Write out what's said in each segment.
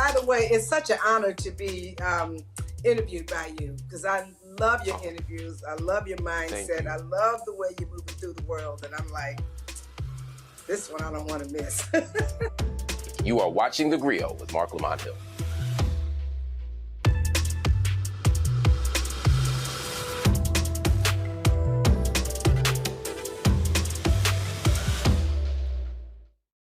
by the way, it's such an honor to be interviewed by you, because I love your interviews. I love your mindset. I love the way you're moving through the world. And I'm like, this one I don't want to miss. You are watching theGrio with Marc Lamont Hill.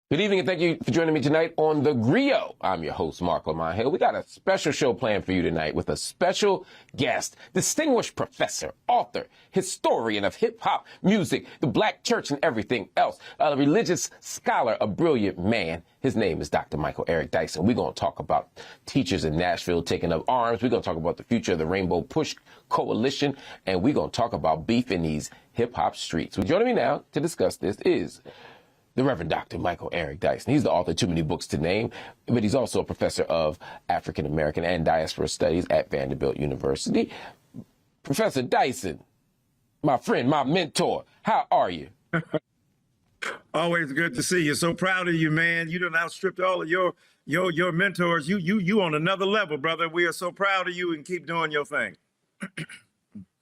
Good evening, and thank you for joining me tonight on theGrio. I'm your host, Marc Lamont Hill. We got a special show planned for you tonight with a special guest, distinguished professor, author, historian of hip-hop music, the black church, and everything else, a religious scholar, a brilliant man. His name is Dr. Eric Dyson. We're going to talk about teachers in Nashville taking up arms. We're going to talk about the future of the Rainbow Push Coalition, and we're going to talk about beef in these hip-hop streets. So joining me now to discuss this is the Reverend Dr. Eric Dyson. He's the author of too many books to name, but he's also a professor of African American and diaspora studies at Vanderbilt University. Professor Dyson, my friend, my mentor, how are you? Always good to see you. So proud of you, man. You done outstripped all of your mentors. You on another level, brother. We are so proud of you, and keep doing your thing.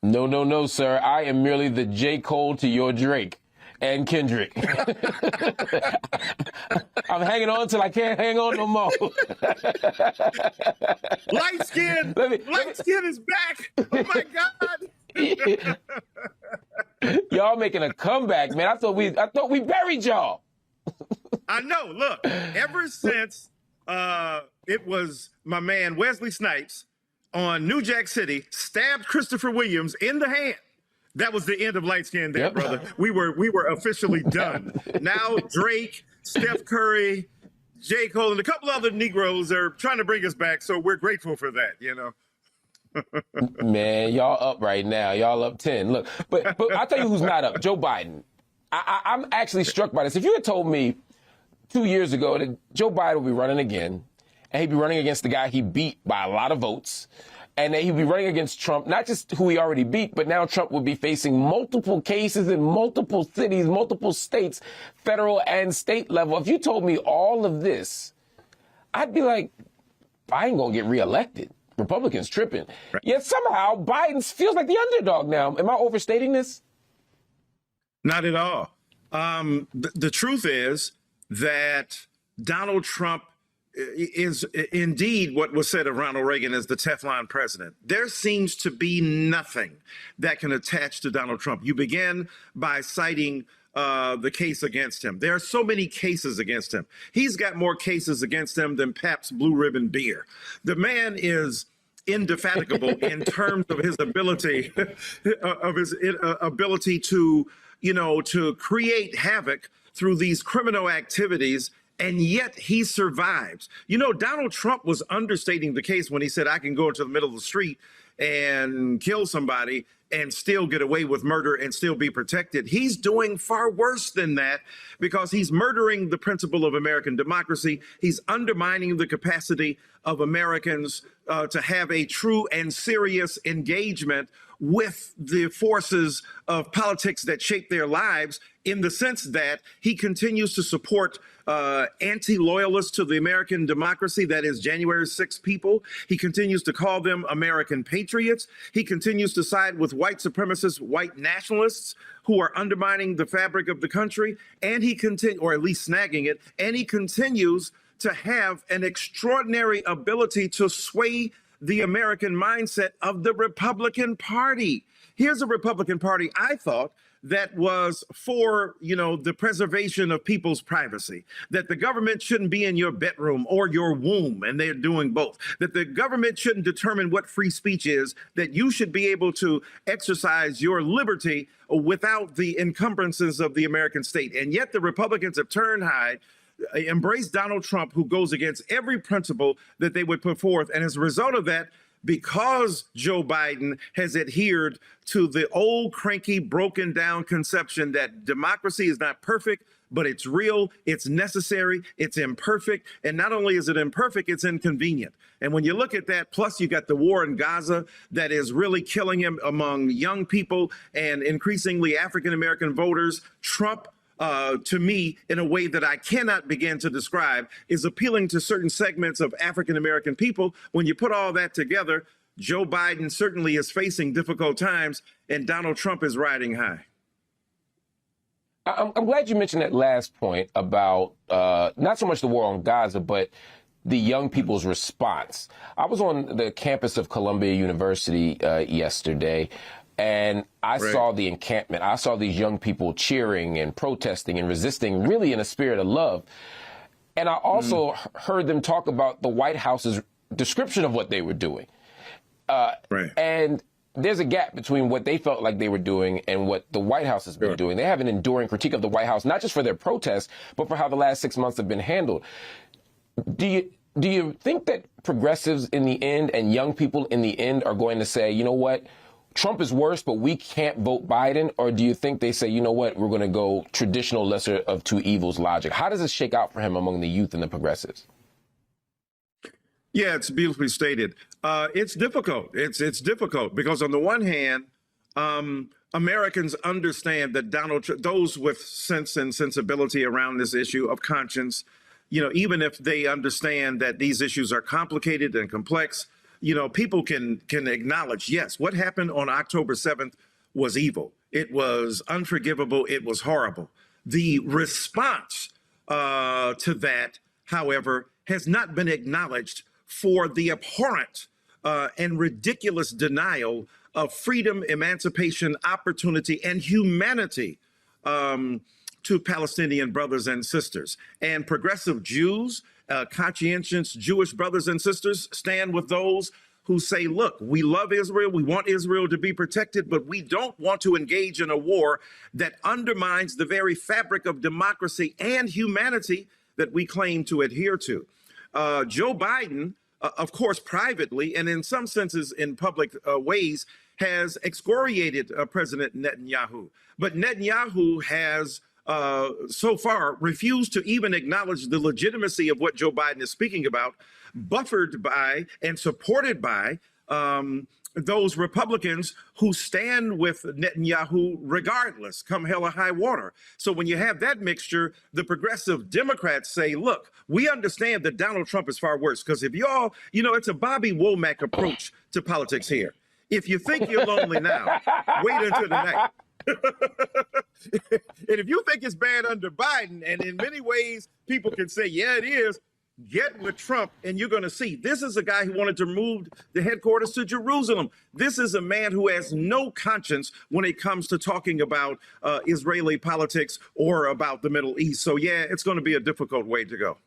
No, sir. I am merely the J. Cole to your Drake. And Kendrick. I'm hanging on till I can't hang on no more. Light skin is back. Oh my God. Y'all making a comeback, man. I thought we buried y'all. I know. Look, ever since it was my man Wesley Snipes on New Jack City stabbed Christopher Williams in the hand. That was the end of light skin there, brother. We were officially done. Now Drake, Steph Curry, J. Cole, and a couple other Negroes are trying to bring us back. So we're grateful for that, you know. Man, y'all up right now. Y'all up 10. Look, but I'll tell you who's not up. Joe Biden. I'm actually struck by this. If you had told me 2 years ago that Joe Biden would be running again, and he'd be running against the guy he beat by a lot of votes, and that he'd be running against Trump, not just who he already beat, but now Trump would be facing multiple cases in multiple cities, multiple states, federal and state level. If you told me all of this, I'd be like, Biden gonna get reelected. Republicans tripping. Right. Yet somehow Biden feels like the underdog now. Am I overstating this? Not at all. The truth is that Donald Trump is indeed what was said of Ronald Reagan as the Teflon president. There seems to be nothing that can attach to Donald Trump. You begin by citing the case against him. There are so many cases against him. He's got more cases against him than Pabst Blue Ribbon beer. The man is indefatigable in terms of his ability to, to create havoc through these criminal activities. And yet he survives. You know, Donald Trump was understating the case when he said, I can go into the middle of the street and kill somebody and still get away with murder and still be protected. He's doing far worse than that, because he's murdering the principle of American democracy. He's undermining the capacity of Americans to have a true and serious engagement with the forces of politics that shape their lives, in the sense that he continues to support anti-loyalists to the American democracy, that is January 6 people. He continues to call them American patriots. He continues to side with white supremacists, white nationalists who are undermining the fabric of the country, and or at least snagging it, and he continues to have an extraordinary ability to sway the American mindset of the Republican Party. Here's a Republican Party, I thought, that was for, the preservation of people's privacy, that the government shouldn't be in your bedroom or your womb, and they're doing both, that the government shouldn't determine what free speech is, that you should be able to exercise your liberty without the encumbrances of the American state. And yet the Republicans have turned high, embrace Donald Trump, who goes against every principle that they would put forth. And as a result of that, because Joe Biden has adhered to the old, cranky, broken down conception that democracy is not perfect, but it's real, it's necessary, it's imperfect. And not only is it imperfect, it's inconvenient. And when you look at that, plus you got the war in Gaza that is really killing him among young people and increasingly African-American voters, Trump to me, in a way that I cannot begin to describe, is appealing to certain segments of African-American people. When you put all that together, Joe Biden certainly is facing difficult times, and Donald Trump is riding high. I'm glad you mentioned that last point about not so much the war on Gaza, but the young people's response. I was on the campus of Columbia University yesterday, and I saw the encampment. I saw these young people cheering and protesting and resisting, really in a spirit of love. And I also heard them talk about the White House's description of what they were doing. And there's a gap between what they felt like they were doing and what the White House has been doing. They have an enduring critique of the White House, not just for their protests, but for how the last 6 months have been handled. Do you think that progressives in the end and young people in the end are going to say, you know what, Trump is worse, but we can't vote Biden? Or do you think they say, you know what, we're going to go traditional lesser of two evils logic? How does this shake out for him among the youth and the progressives? Yeah, it's beautifully stated. It's difficult. It's difficult because on the one hand, Americans understand that those with sense and sensibility around this issue of conscience, you know, even if they understand that these issues are complicated and complex, you know, people can acknowledge, yes, what happened on October 7th was evil. It was unforgivable. It was horrible. The response to that, however, has not been acknowledged for the abhorrent and ridiculous denial of freedom, emancipation, opportunity, and humanity to Palestinian brothers and sisters. And progressive Jews, conscientious Jewish brothers and sisters stand with those who say, look, we love Israel, we want Israel to be protected, but we don't want to engage in a war that undermines the very fabric of democracy and humanity that we claim to adhere to. Joe Biden, of course, privately and in some senses in public ways, has excoriated President Netanyahu. But Netanyahu has so far refused to even acknowledge the legitimacy of what Joe Biden is speaking about, buffered by and supported by those Republicans who stand with Netanyahu regardless, come hell or high water. So when you have that mixture, the progressive Democrats say, look, we understand that Donald Trump is far worse, because if y'all, you know, it's a Bobby Womack approach to politics here. If you think you're lonely now, wait until the night. And if you think it's bad under Biden, and in many ways people can say, yeah, it is, get with Trump and you're going to see. This is a guy who wanted to move the headquarters to Jerusalem. This is a man who has no conscience when it comes to talking about Israeli politics or about the Middle East. So, yeah, it's going to be a difficult way to go.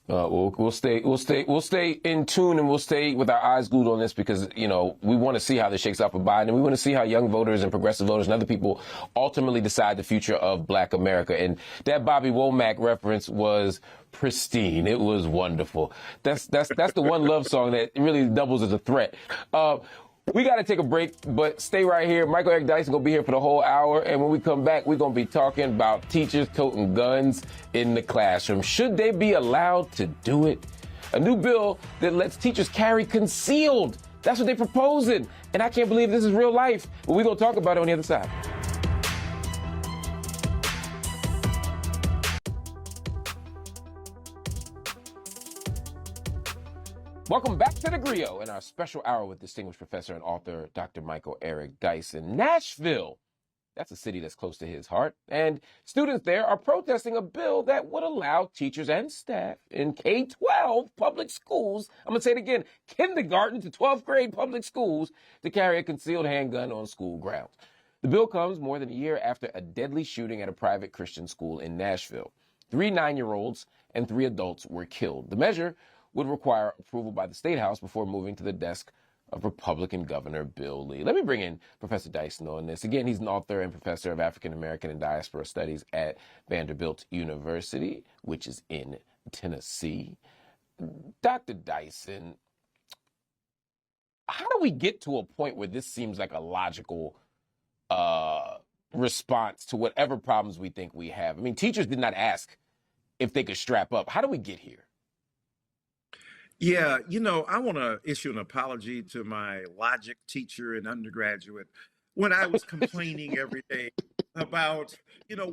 We'll stay in tune, and we'll stay with our eyes glued on this, because, you know, we want to see how this shakes out for Biden, and we want to see how young voters and progressive voters and other people ultimately decide the future of Black America. And that Bobby Womack reference was pristine. It was wonderful. That's the one love song that really doubles as a threat. We got to take a break, but stay right here. Michael Eric Dyson going to be here for the whole hour. And when we come back, we're going to be talking about teachers toting guns in the classroom. Should they be allowed to do it? A new bill that lets teachers carry concealed. That's what they're proposing. And I can't believe this is real life. But we're going to talk about it on the other side. Welcome back to theGrio and our special hour with distinguished professor and author, Dr. Michael Eric Dyson. Nashville, that's a city that's close to his heart. And students there are protesting a bill that would allow teachers and staff in K-12 public schools, I'm going to say it again, kindergarten to 12th grade public schools, to carry a concealed handgun on school grounds. The bill comes more than a year after a deadly shooting at a private Christian school in Nashville. 3 9-year-olds and 3 adults were killed. The measure would require approval by the State House before moving to the desk of Republican Governor Bill Lee. Let me bring in Professor Dyson on this. Again, he's an author and professor of African American and diaspora studies at Vanderbilt University, which is in Tennessee. Dr. Dyson, how do we get to a point where this seems like a logical response to whatever problems we think we have? I mean, teachers did not ask if they could strap up. How do we get here? Yeah, you know, I want to issue an apology to my logic teacher in undergraduate when I was complaining every day about,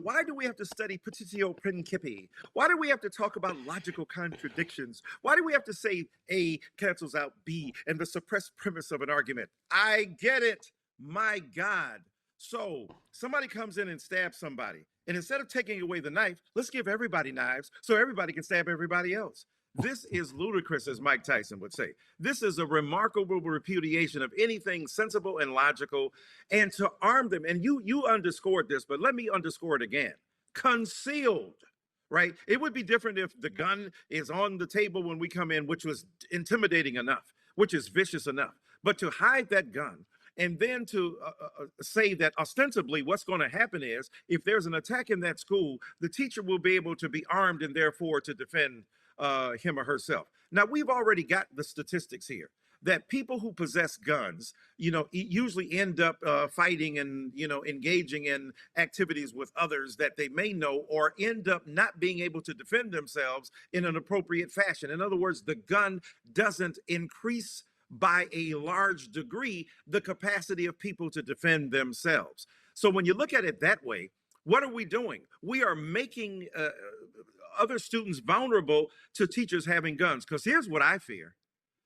why do we have to study petitio principii? Why do we have to talk about logical contradictions? Why do we have to say A cancels out B and the suppressed premise of an argument? I get it. My God. So somebody comes in and stabs somebody. And instead of taking away the knife, let's give everybody knives so everybody can stab everybody else. This is ludicrous, as Mike Tyson would say. This is a remarkable repudiation of anything sensible and logical, and to arm them. And you underscored this, but let me underscore it again. Concealed, right? It would be different if the gun is on the table when we come in, which was intimidating enough, which is vicious enough. But to hide that gun, and then to say that ostensibly what's going to happen is if there's an attack in that school, the teacher will be able to be armed and therefore to defend him or herself. Now, we've already got the statistics here that people who possess guns, usually end up fighting and, engaging in activities with others that they may know, or end up not being able to defend themselves in an appropriate fashion. In other words, the gun doesn't increase by a large degree the capacity of people to defend themselves. So when you look at it that way, what are we doing? We are making other students vulnerable to teachers having guns. Because here's what I fear.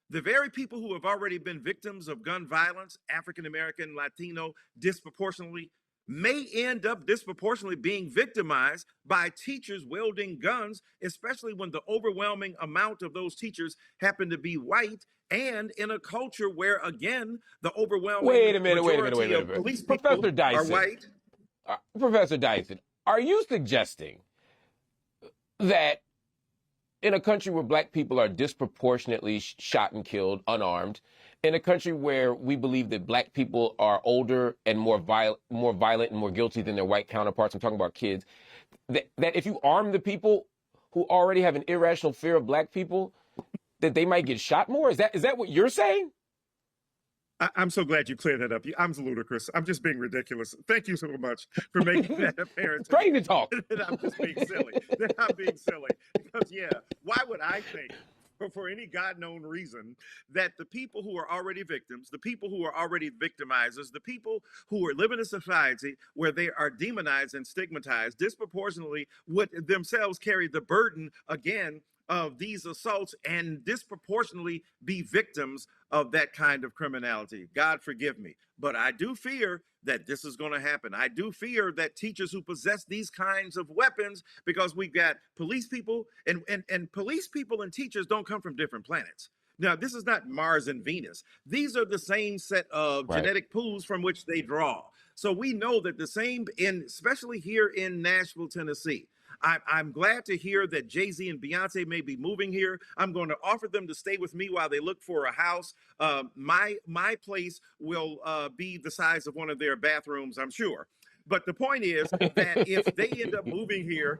The very people who have already been victims of gun violence, African American, Latino, disproportionately, may end up disproportionately being victimized by teachers wielding guns, especially when the overwhelming amount of those teachers happen to be white, and in a culture where, again, the overwhelming majority of police people are white. Professor Dyson, are you suggesting that in a country where black people are disproportionately shot and killed unarmed, in a country where we believe that black people are older and more violent and more guilty than their white counterparts, I'm talking about kids, that if you arm the people who already have an irrational fear of black people, that they might get shot more? Is that what you're saying? I'm so glad you cleared that up. I'm ludicrous. I'm just being ridiculous. Thank you so much for making that apparent. Crazy talk. I'm just being silly. I'm being silly. Because, why would I think, for any God-known reason, that the people who are already victims, the people who are already victimizers, the people who are living in a society where they are demonized and stigmatized, disproportionately would themselves carry the burden, again, of these assaults and disproportionately be victims of that kind of criminality? God forgive me. But I do fear that this is going to happen. I do fear that teachers who possess these kinds of weapons, because we've got police people and police people and teachers don't come from different planets. Now, this is not Mars and Venus. These are the same set of genetic pools from which they draw. So we know that the same, especially here in Nashville, Tennessee, I'm glad to hear that Jay-Z and Beyonce may be moving here. I'm going to offer them to stay with me while they look for a house. My place will be the size of one of their bathrooms, I'm sure. But the point is that if they end up moving here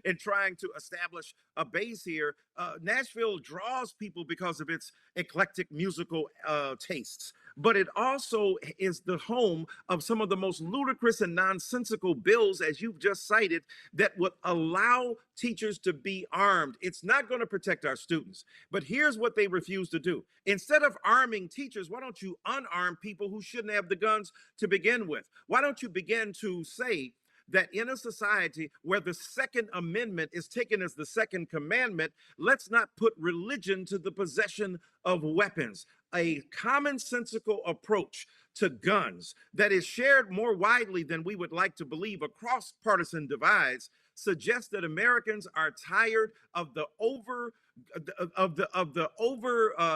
and trying to establish a base here, Nashville draws people because of its eclectic musical tastes. But it also is the home of some of the most ludicrous and nonsensical bills, as you've just cited, that would allow teachers to be armed. It's not going to protect our students. But here's what they refuse to do. Instead of arming teachers, why don't you unarm people who shouldn't have the guns to begin with? Why don't you begin to say that in a society where the Second Amendment is taken as the second commandment, let's not put religion to the possession of weapons? A commonsensical approach to guns that is shared more widely than we would like to believe across partisan divides suggests that Americans are tired of the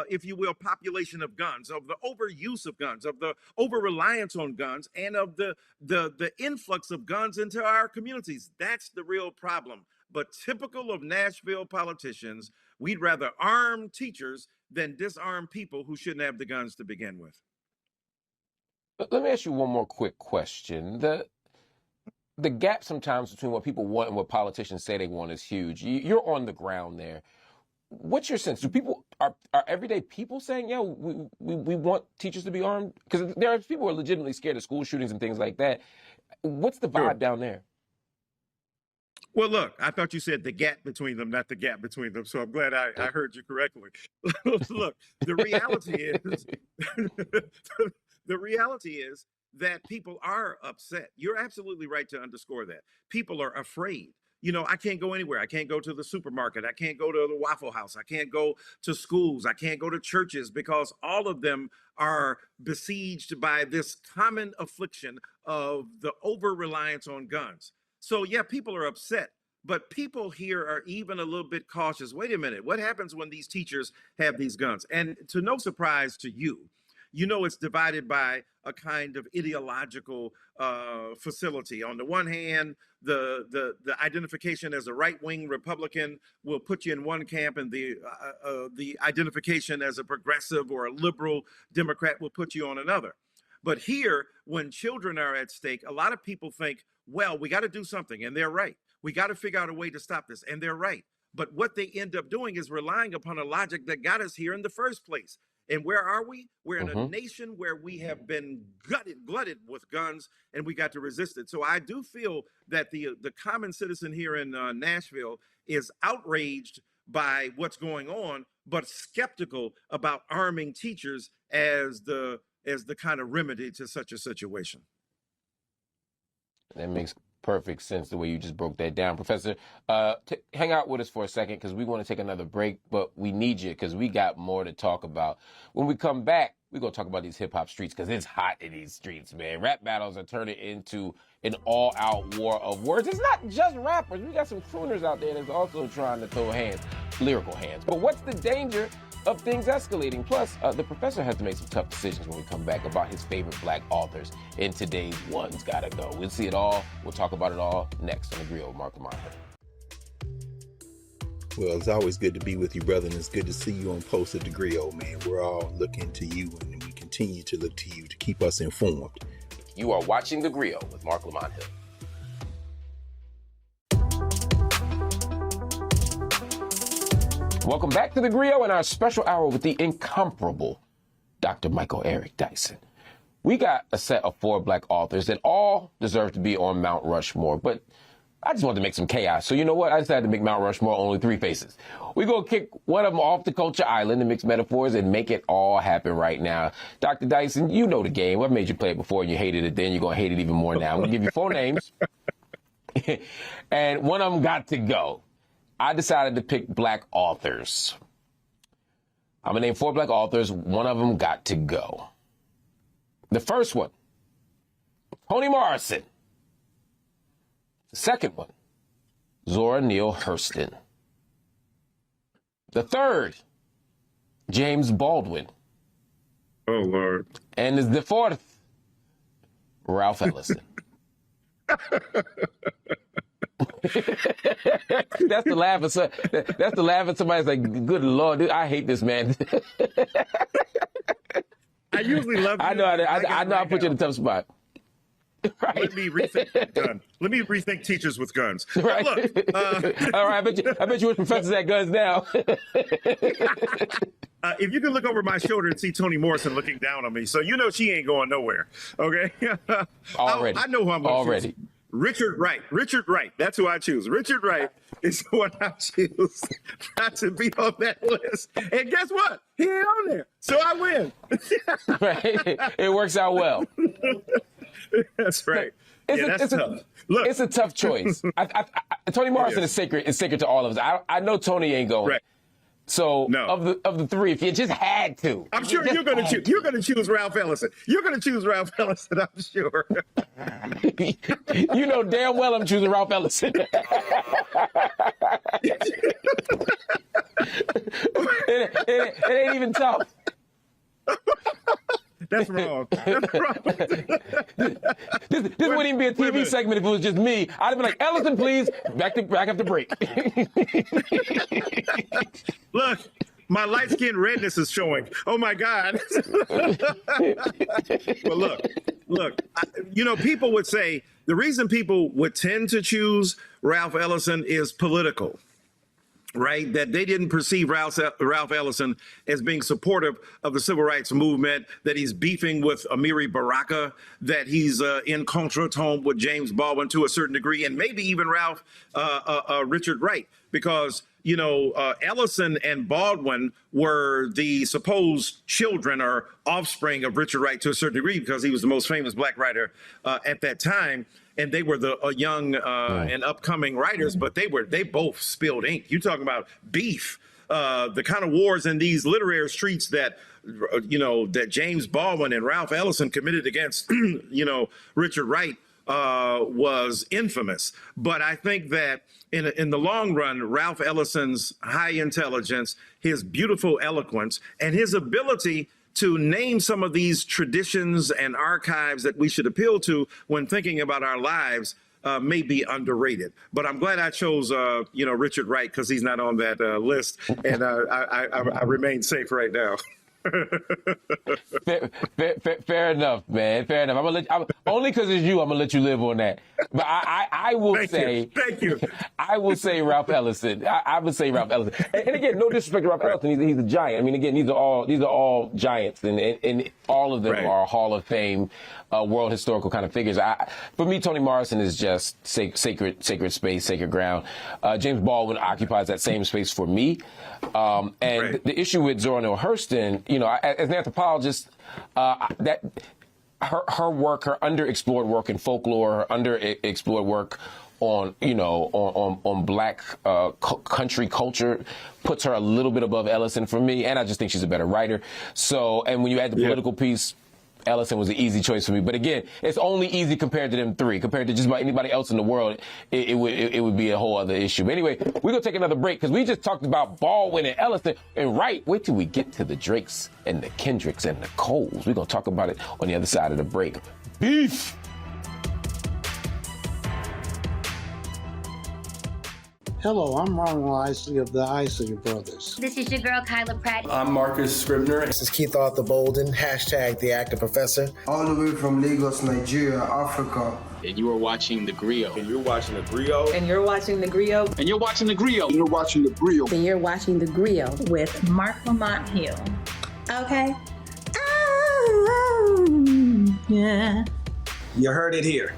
if you will, population of guns, of the overuse of guns, of the over reliance on guns, and of the influx of guns into our communities. That's the real problem. But typical of Nashville politicians, we'd rather arm teachers than disarm people who shouldn't have the guns to begin with. Let me ask you one more quick question. The gap sometimes between what people want and what politicians say they want is huge. You're on the ground there. What's your sense? Do people are everyday people saying, "Yeah, we want teachers to be armed"? Because there are people who are legitimately scared of school shootings and things like that. What's the vibe down there? Well, look, I thought you said the gap between them, not the gap between them. So I'm glad I heard you correctly. Look, the reality is, that people are upset. You're absolutely right to underscore that. People are afraid. You know, I can't go anywhere. I can't go to the supermarket. I can't go to the Waffle House. I can't go to schools. I can't go to churches because all of them are besieged by this common affliction of the over-reliance on guns. So yeah, people are upset, but people here are even a little bit cautious. Wait a minute, what happens when these teachers have these guns? And to no surprise to you, you know, it's divided by a kind of ideological facility. On the one hand, the identification as a right-wing Republican will put you in one camp, and the identification as a progressive or a liberal Democrat will put you on another. But here, when children are at stake, a lot of people think, well, we got to do something, and they're right. We got to figure out a way to stop this, and they're right. But what they end up doing is relying upon a logic that got us here in the first place. And where are we? We're in a nation where we have been glutted with guns, and we got to resist it. So I do feel that the common citizen here in Nashville is outraged by what's going on, but skeptical about arming teachers as the kind of remedy to such a situation. That makes perfect sense the way you just broke that down. Professor, hang out with us for a second because we want to take another break, but we need you because we got more to talk about. When we come back, we're going to talk about these hip-hop streets because it's hot in these streets, man. Rap battles are turning into an all-out war of words. It's not just rappers. We got some crooners out there that's also trying to throw hands, lyrical hands. But what's the danger of things escalating? Plus, the professor has to make some tough decisions when we come back about his favorite Black authors in today's One's Gotta Go. We'll see it all. We'll talk about it all next on theGrio with Marc Lamont Hill. Well, it's always good to be with you, brother, and it's good to see you on Post at theGrio, man. We're all looking to you, and we continue to look to you to keep us informed. You are watching theGrio with Marc Lamont Hill. Welcome back to theGrio and our special hour with the incomparable Dr. Michael Eric Dyson. We got a set of 4 Black authors that all deserve to be on Mount Rushmore, but I just wanted to make some chaos. So you know what? I decided to make Mount Rushmore only 3 faces. We're going to kick one of them off the culture island and mix metaphors and make it all happen right now. Dr. Dyson, you know the game. I've made you play it before and you hated it then. You're going to hate it even more now. I'm going to give you 4 names, and one of them got to go. I decided to pick Black authors. I'm going to name 4 Black authors. One of them got to go. The first one, Toni Morrison. The second one, Zora Neale Hurston. The third, James Baldwin. Oh, Lord. And the fourth, Ralph Ellison. That's the laugh of somebody's like, good Lord, dude, I hate this man. I usually love you. I know I put you in a tough spot. Right. Let me rethink gun. Let me rethink teachers with guns. Right. Look, all right, I bet you wish professors had guns now. If you can look over my shoulder and see Toni Morrison looking down on me, so you know she ain't going nowhere. Okay. Already. I know who I'm going to Already. choose. Richard Wright. Richard Wright. That's who I choose. Richard Wright is the one I choose not to be on that list. And guess what? He ain't on there. So I win. Right. It works out well. That's right. It's tough. Look, it's a tough choice. Toni Morrison is sacred to all of us. I know Toni ain't going. Right. So no. of the 3, if you just had to, I'm sure you're going to choose. You're going to choose Ralph Ellison. You're going to choose Ralph Ellison. I'm sure. You know damn well I'm choosing Ralph Ellison. It ain't even tough. That's wrong. That's wrong. This wouldn't even be a TV segment if it was just me. I'd have been like, Ellison, please, back after break. Look, my light skin redness is showing. Oh my God. Well, look. You know, people would say the reason people would tend to choose Ralph Ellison is political. Right, that they didn't perceive Ralph Ellison as being supportive of the civil rights movement, that he's beefing with Amiri Baraka, that he's in contretemps with James Baldwin to a certain degree, and maybe even Richard Wright, because Ellison and Baldwin were the supposed children or offspring of Richard Wright to a certain degree because he was the most famous black writer at that time. And they were the young and upcoming writers, but they both spilled ink. You talking about beef, the kind of wars in these literary streets that, that James Baldwin and Ralph Ellison committed against, Richard Wright was infamous. But I think that in the long run, Ralph Ellison's high intelligence, his beautiful eloquence, and his ability to name some of these traditions and archives that we should appeal to when thinking about our lives may be underrated. But I'm glad I chose, Richard Wright because he's not on that list, and I remain safe right now. Fair enough, man. Fair enough. Only because it's you, I'm gonna let you live on that. But I will say, thank you. I will say Ralph Ellison. I would say Ralph Ellison. And again, no disrespect to Ralph Ellison. He's a giant. I mean, again, these are all giants, and all of them are Hall of Fame, world historical kind of figures. For me, Toni Morrison is just sacred space, sacred ground. James Baldwin occupies that same space for me. The issue with Zora Neale Hurston, as an anthropologist, that her work, her underexplored work in folklore, her underexplored work on black country culture puts her a little bit above Ellison for me, and I just think she's a better writer. So, and when you add the political piece, Ellison was an easy choice for me. But again, it's only easy compared to them three. Compared to just about anybody else in the world, it would be a whole other issue. But anyway, we're going to take another break because we just talked about Baldwin and Ellison and Wright. Wait till we get to the Drakes and the Kendricks and the Coles. We're going to talk about it on the other side of the break. Beef! Hello, I'm Ronald Isley of the Isley Brothers. This is your girl, Kyla Pratt. I'm Marcus Scribner. This is Keith Arthur Bolden, hashtag The Actor Professor. All the way from Lagos, Nigeria, Africa. And you are watching theGrio. And you're watching theGrio. And you're watching theGrio. And you're watching theGrio. And you're watching theGrio. And you're watching theGrio with Marc Lamont Hill. Okay. Yeah. You heard it here.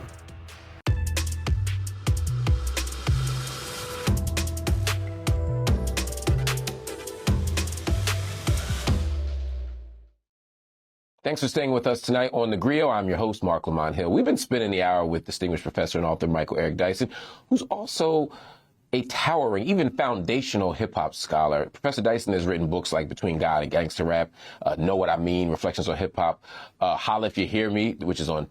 Thanks for staying with us tonight on theGrio. I'm your host, Marc Lamont Hill. We've been spending the hour with distinguished professor and author Michael Eric Dyson, who's also a towering, even foundational hip-hop scholar. Professor Dyson has written books like Between God and Gangsta Rap, Know What I Mean, Reflections on Hip-Hop, Holla If You Hear Me, which is on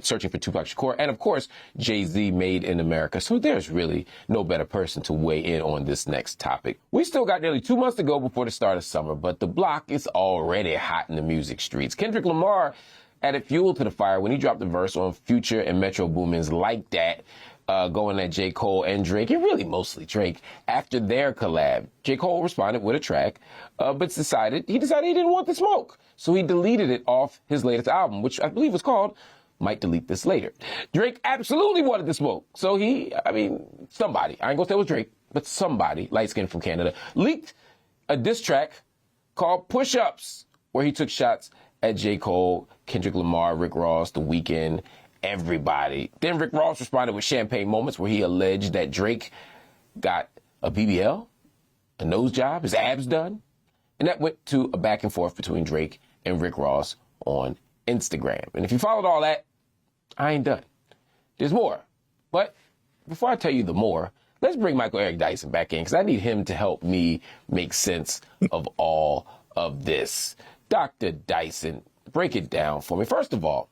Searching for Tupac Shakur, and of course, Jay-Z, Made in America. So there's really no better person to weigh in on this next topic. We still got nearly 2 months to go before the start of summer, but the block is already hot in the music streets. Kendrick Lamar added fuel to the fire when he dropped the verse on Future and Metro Boomin's Like That, going at J. Cole and Drake, and really mostly Drake, after their collab. J. Cole responded with a track, but decided he didn't want the smoke. So he deleted it off his latest album, which I believe was called Might Delete This Later. Drake absolutely wanted the smoke. So somebody, I ain't gonna say it was Drake, but somebody, light-skinned from Canada, leaked a diss track called Push Ups, where he took shots at J. Cole, Kendrick Lamar, Rick Ross, The Weeknd, everybody. Then Rick Ross responded with Champagne Moments, where he alleged that Drake got a BBL, a nose job, his abs done. And that went to a back and forth between Drake and Rick Ross on Instagram. And if you followed all that, I ain't done. There's more. But before I tell you the more, let's bring Michael Eric Dyson back in, because I need him to help me make sense of all of this. Dr. Dyson, break it down for me. First of all,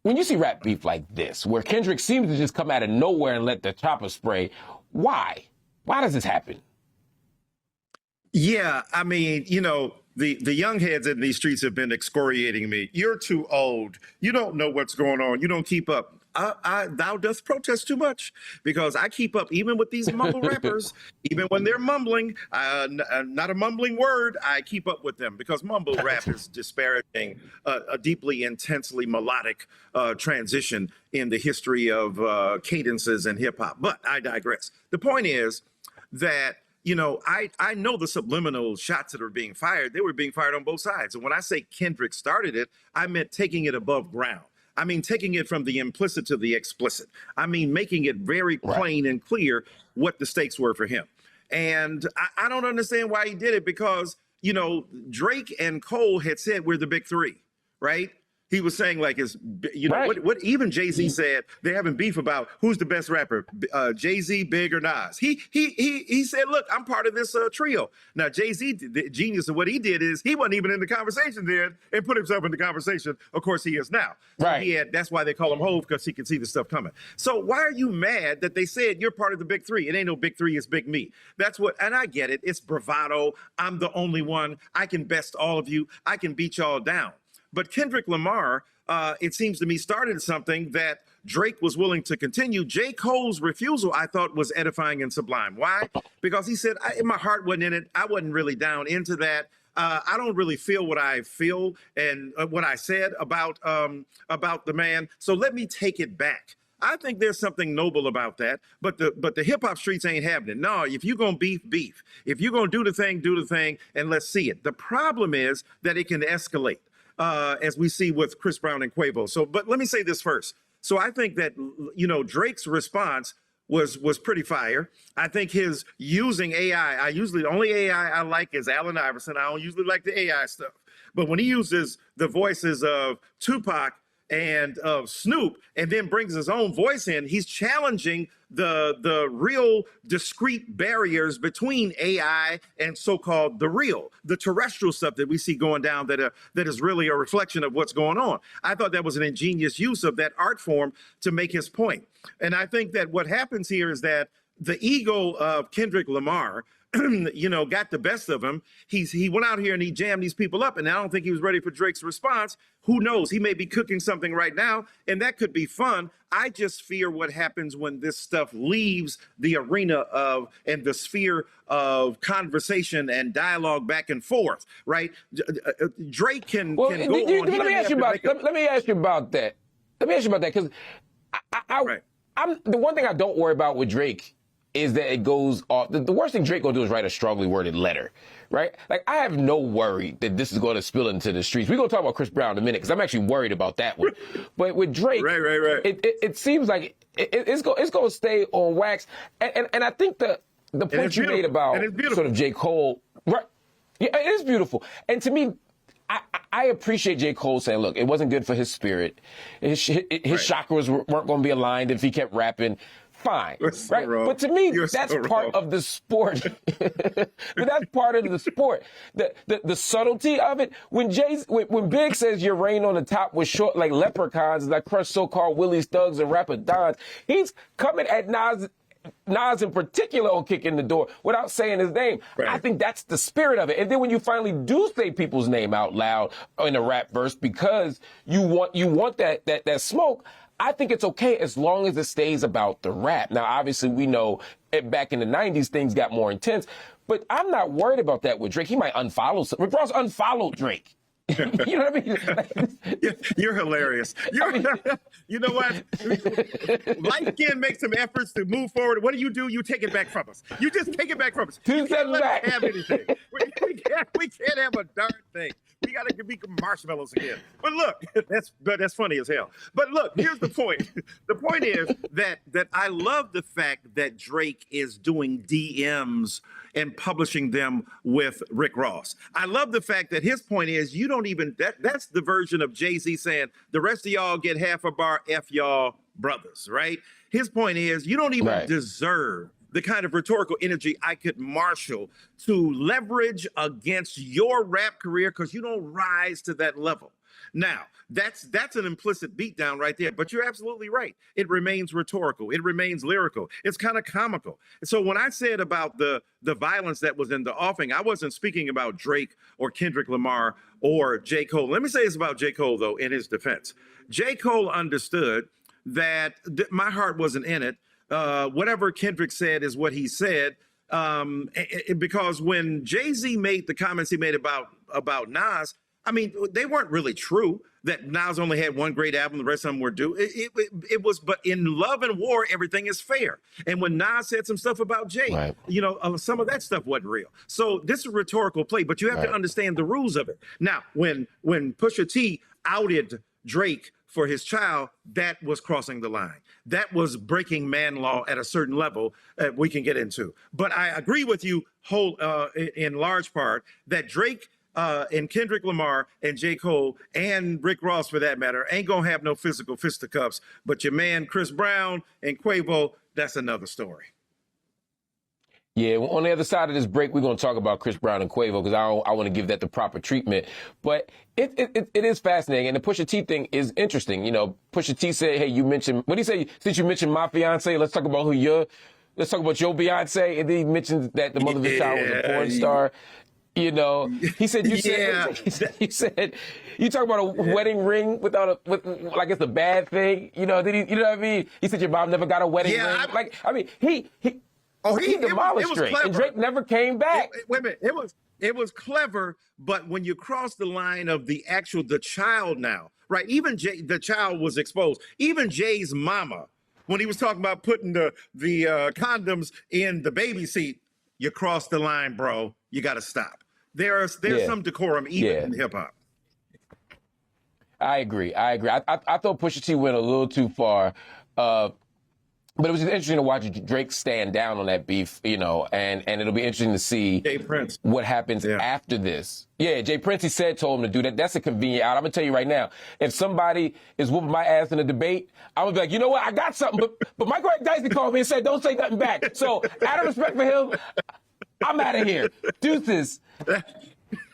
when you see rap beef like this, where Kendrick seems to just come out of nowhere and let the chopper spray, why? Why does this happen? Yeah, I mean, the young heads in these streets have been excoriating me. You're too old. You don't know what's going on. You don't keep up. Thou dost protest too much, because I keep up even with these mumble rappers, even when they're mumbling, not a mumbling word, I keep up with them, because mumble rap is disparaging a deeply, intensely melodic transition in the history of cadences and hip hop. But I digress. The point is that, I know the subliminal shots that are being fired. They were being fired on both sides. And when I say Kendrick started it, I meant taking it above ground. I mean, taking it from the implicit to the explicit. I mean, making it very plain and clear what the stakes were for him. And I don't understand why he did it because, you know, Drake and Cole had said we're the big three, right? He was saying like, you know, what even Jay-Z said, they're having beef about who's the best rapper, Jay-Z, Big, or Nas. He said, look, I'm part of this trio. Now, Jay-Z, the genius of what he did is he wasn't even in the conversation then and put himself in the conversation. Of course, he is now. So that's why they call him Hove, because he can see the stuff coming. So why are you mad that they said you're part of the big three? It ain't no big three, it's big me. That's what, and I get it. It's bravado. I'm the only one. I can best all of you. I can beat y'all down. But Kendrick Lamar, it seems to me, started something that Drake was willing to continue. J. Cole's refusal, I thought, was edifying and sublime. Why? Because he said, my heart wasn't in it. I wasn't really down into that. I don't really feel what I feel and what I said about the man. So let me take it back. I think there's something noble about that, but the hip hop streets ain't having it. No, if you're gonna beef. If you're gonna do the thing, and let's see it. The problem is that it can escalate. As we see with Chris Brown and Quavo. So, but let me say this first. So I think that, you know, Drake's response was pretty fire. I think his using AI, the only AI I like is Allen Iverson. I don't usually like the AI stuff. But when he uses the voices of Tupac and of Snoop and then brings his own voice in, he's challenging the real discrete barriers between AI and so-called the terrestrial stuff that we see going down that is really a reflection of what's going on. I thought that was an ingenious use of that art form to make his point. And I think that what happens here is that the ego of Kendrick Lamar, you know, got the best of him. He went out here and he jammed these people up, and I don't think he was ready for Drake's response. Who knows? He may be cooking something right now, and that could be fun. I just fear what happens when this stuff leaves the arena of and the sphere of conversation and dialogue back and forth, right? Drake can go on. Let me ask you about that. Because the one thing I don't worry about with Drake is that it goes off. The worst thing Drake gonna do is write a strongly worded letter, right? Like, I have no worry that this is going to spill into the streets. We're gonna talk about Chris Brown in a minute because I'm actually worried about that one. But with Drake, it seems like it's gonna stay on wax. And I think the point you made about sort of J. Cole, right? Yeah, it is beautiful. And to me, I appreciate J. Cole saying, look, it wasn't good for his spirit. His chakras weren't going to be aligned if he kept rapping. Fine, right? But to me, that's part of the sport. But that's part of the sport. The subtlety of it. When Big says your reign on the top was short like leprechauns as I crush so-called Willies, thugs, and rapper dons, he's coming at Nas in particular on kicking the door without saying his name. Right. I think that's the spirit of it. And then when you finally do say people's name out loud in a rap verse because you want that smoke, I think it's okay as long as it stays about the rap. Now, obviously, we know back in the 90s, things got more intense, but I'm not worried about that with Drake. He might unfollow. Rick Ross unfollowed Drake. You know what I mean? You're hilarious. You know what? Life again makes some efforts to move forward. What do? You take it back from us. You just take it back from us. You can't let us have anything. We can't have a darn thing. We got to be marshmallows again. But look, that's funny as hell. But look, here's the point. The point is that I love the fact that Drake is doing DMs and publishing them with Rick Ross. I love the fact that his point is you don't even, that's the version of Jay-Z saying the rest of y'all get half a bar, F y'all brothers, right? His point is you don't even deserve the kind of rhetorical energy I could marshal to leverage against your rap career because you don't rise to that level. Now, that's an implicit beatdown right there, but you're absolutely right. It remains rhetorical. It remains lyrical. It's kind of comical. So when I said about the violence that was in the offing, I wasn't speaking about Drake or Kendrick Lamar or J. Cole. Let me say this about J. Cole, though, in his defense. J. Cole understood that my heart wasn't in it. Whatever Kendrick said is what he said, because when Jay-Z made the comments he made about Nas, I mean, they weren't really true. That Nas only had one great album, the rest of them were due. It was, but in love and war, everything is fair. And when Nas said some stuff about Jay, you know, some of that stuff wasn't real. So this is a rhetorical play, but you have to understand the rules of it. Now, when Pusha T outed Drake for his child, that was crossing the line. That was breaking man law at a certain level that we can get into. But I agree with you in large part that Drake and Kendrick Lamar and J. Cole and Rick Ross, for that matter, ain't gonna have no physical fisticuffs. But your man Chris Brown and Quavo, that's another story. Yeah, on the other side of this break, we're going to talk about Chris Brown and Quavo because I want to give that the proper treatment. But it is fascinating. And the Pusha T thing is interesting. You know, Pusha T said, hey, you mentioned, what did he say? Since you mentioned my fiance, let's talk about let's talk about your Beyonce. And then he mentioned that the mother of his child was a porn star. You know, he said, you said, you talk about a wedding ring like it's a bad thing. You know, you know what I mean? He said your mom never got a wedding ring. He demolished Drake, and Drake never came back. Wait a minute, it was clever, but when you cross the line of the child now, right? Even the child was exposed. Even Jay's mama, when he was talking about putting the condoms in the baby seat, you crossed the line, bro. You got to stop. There's some decorum even in hip hop. I agree. I thought Pusha T went a little too far. But it was just interesting to watch Drake stand down on that beef, you know, and it'll be interesting to see what happens after this. Yeah, Jay Prince, he told him to do that. That's a convenient out. I'm going to tell you right now, if somebody is whooping my ass in a debate, I'm going to be like, you know what, I got something. But Michael Eric Dyson called me and said, don't say nothing back. So out of respect for him, I'm out of here. Deuces.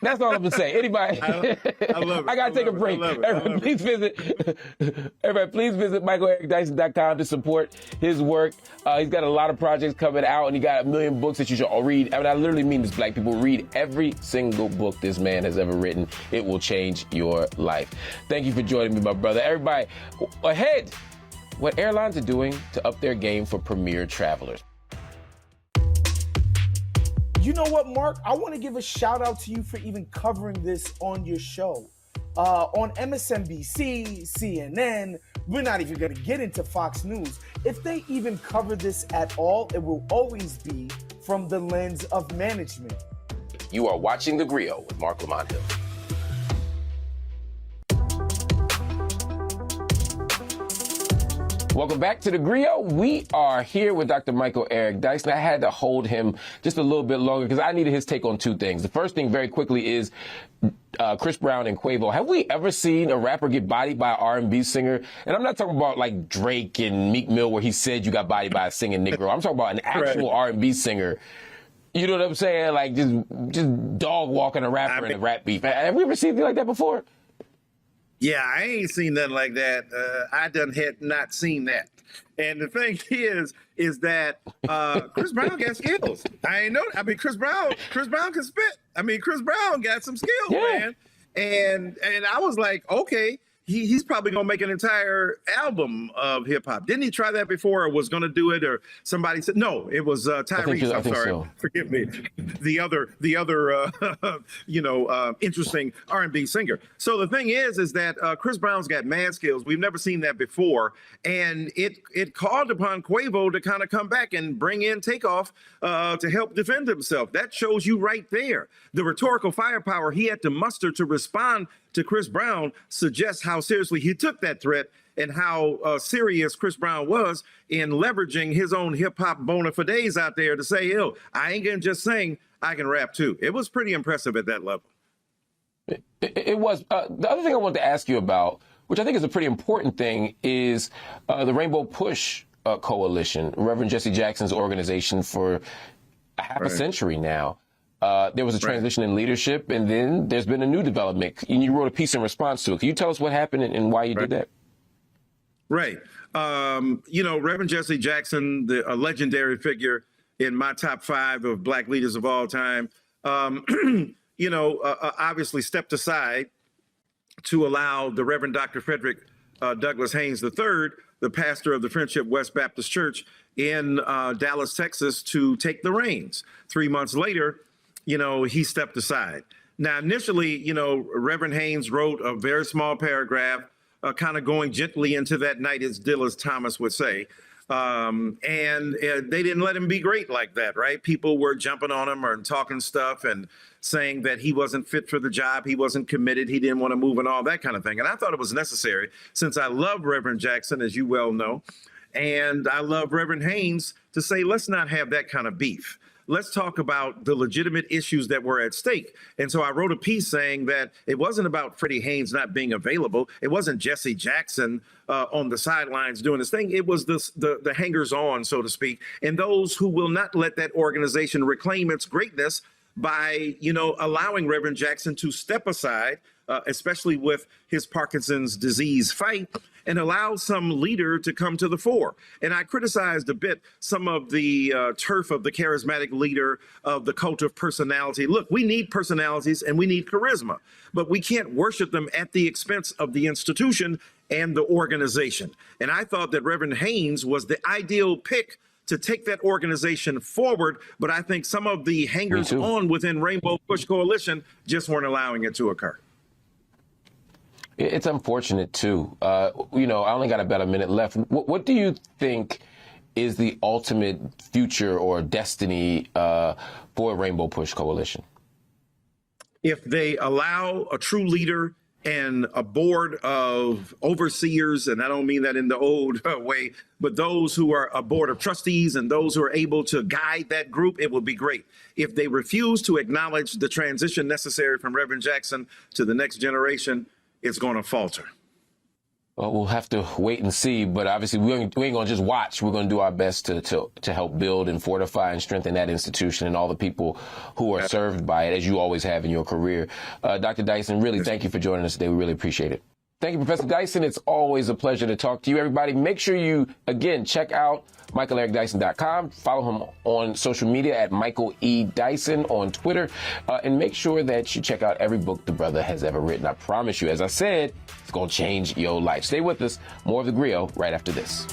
That's all I'm gonna say. Anybody? I love it. I gotta take a break. Everybody, please visit MichaelEricDyson.com to support his work. He's got a lot of projects coming out, and he got 1 million books that you should all read. I mean, I literally mean this, black people. Read every single book this man has ever written. It will change your life. Thank you for joining me, my brother. Everybody, ahead, what airlines are doing to up their game for premier travelers. You know what, Mark? I want to give a shout out to you for even covering this on your show. On MSNBC, CNN, we're not even going to get into Fox News. If they even cover this at all, it will always be from the lens of management. You are watching theGrio with Marc Lamont Hill. Welcome back to theGrio. We are here with Dr. Michael Eric Dyson. I had to hold him just a little bit longer because I needed his take on two things. The first thing, very quickly, is Chris Brown and Quavo. Have we ever seen a rapper get bodied by an R&B singer? And I'm not talking about like Drake and Meek Mill where he said you got bodied by a singing Negro. I'm talking about an actual R&B singer. You know what I'm saying? Like just dog walking a rapper in a rap beef. Have we ever seen anything like that before? Yeah, I ain't seen nothing like that. I had not seen that. And the thing is that Chris Brown got skills. I ain't know. I mean, Chris Brown can spit. I mean, Chris Brown got some skills, man. And I was like, okay, he's probably gonna make an entire album of hip hop. Didn't he try that before, or was gonna do it, or somebody said no? It was Tyrese. I'm sorry, so. Forgive me. The other interesting R&B singer. So the thing is that Chris Brown's got mad skills. We've never seen that before, and it called upon Quavo to kind of come back and bring in Takeoff to help defend himself. That shows you right there the rhetorical firepower he had to muster to respond to Chris Brown suggests how seriously he took that threat and how serious Chris Brown was in leveraging his own hip hop bona fides out there to say, yo, I ain't gonna just sing, I can rap too. It was pretty impressive at that level. It was. The other thing I wanted to ask you about, which I think is a pretty important thing, is the Rainbow Push Coalition, Reverend Jesse Jackson's organization for a half a century now. There was a transition in leadership, and then there's been a new development. And you wrote a piece in response to it. Can you tell us what happened and why you did that? Right. Reverend Jesse Jackson, a legendary figure in my top 5 of black leaders of all time, obviously stepped aside to allow the Reverend Dr. Frederick Douglass Haynes III, the pastor of the Friendship West Baptist Church in Dallas, Texas, to take the reins. 3 months later, he stepped aside. Now, initially, Reverend Haynes wrote a very small paragraph, kind of going gently into that night, as Dillis Thomas would say. They didn't let him be great like that, right? People were jumping on him or talking stuff and saying that he wasn't fit for the job, he wasn't committed, he didn't want to move and all that kind of thing. And I thought it was necessary, since I love Reverend Jackson, as you well know, and I love Reverend Haynes, to say, let's not have that kind of beef. Let's talk about the legitimate issues that were at stake. And so I wrote a piece saying that it wasn't about Freddie Haynes not being available. It wasn't Jesse Jackson on the sidelines doing his thing. It was the hangers-on, so to speak, and those who will not let that organization reclaim its greatness by, allowing Reverend Jackson to step aside, especially with his Parkinson's disease fight, and allow some leader to come to the fore. And I criticized a bit some of the turf of the charismatic leader, of the cult of personality. Look, we need personalities and we need charisma, but we can't worship them at the expense of the institution and the organization. And I thought that Reverend Haynes was the ideal pick to take that organization forward, but I think some of the hangers-on within Rainbow Push Coalition just weren't allowing it to occur. It's unfortunate, too. I only got about a minute left. What do you think is the ultimate future or destiny for Rainbow Push Coalition? If they allow a true leader and a board of overseers, and I don't mean that in the old way, but those who are a board of trustees and those who are able to guide that group, it would be great. If they refuse to acknowledge the transition necessary from Reverend Jackson to the next generation, it's going to falter. Well, we'll have to wait and see, but obviously we ain't going to just watch. We're going to do our best to help build and fortify and strengthen that institution and all the people who are served by it, as you always have in your career. Dr. Dyson, really thank you for joining us today. We really appreciate it. Thank you, Professor Dyson. It's always a pleasure to talk to you, everybody. Make sure you, again, check out MichaelEricDyson.com. Follow him on social media at Michael E. Dyson on Twitter. And make sure that you check out every book the brother has ever written. I promise you, as I said, it's going to change your life. Stay with us. More of theGrio right after this.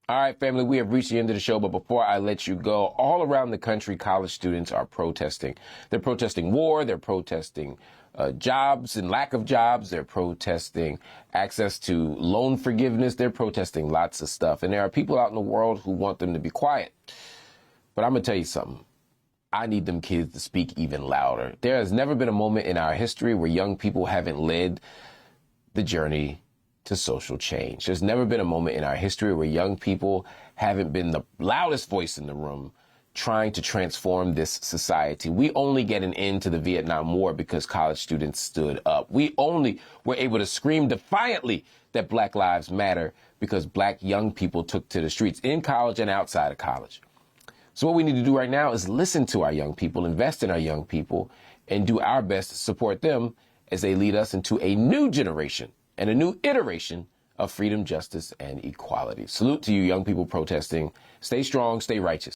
All right, family, we have reached the end of the show, but before I let you go, all around the country, college students are protesting. They're protesting war. They're protesting jobs and lack of jobs. They're protesting access to loan forgiveness. They're protesting lots of stuff. And there are people out in the world who want them to be quiet. But I'm going to tell you something. I need them kids to speak even louder. There has never been a moment in our history where young people haven't led the journey to social change. There's never been a moment in our history where young people haven't been the loudest voice in the room trying to transform this society. We only get an end to the Vietnam War because college students stood up. We only were able to scream defiantly that Black Lives Matter because Black young people took to the streets in college and outside of college. So what we need to do right now is listen to our young people, invest in our young people, and do our best to support them as they lead us into a new generation and a new iteration of freedom, justice, and equality. Salute to you, young people protesting. Stay strong, stay righteous.